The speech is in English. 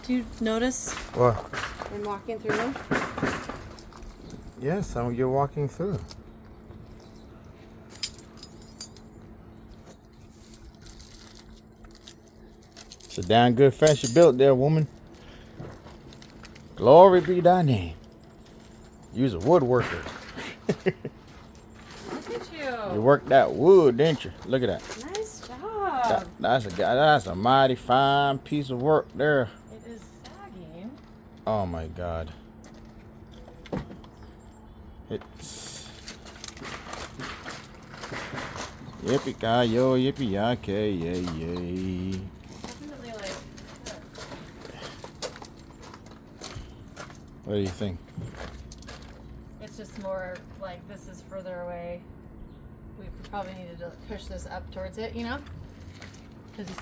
Do you notice What? I'm walking through? Yes, you're walking through. It's a damn good fence you built there, woman. Glory be thy name. You's a woodworker. Look at you. You worked that wood, didn't you? Look at that. Nice job. That's a mighty fine piece of work there. It is sagging. Oh my God. It's yippee-ki-yo, yippee-yay, yay, yay. Definitely like. What do you think? It's just more like this is further away. We probably needed to push this up towards it, you know? Because you see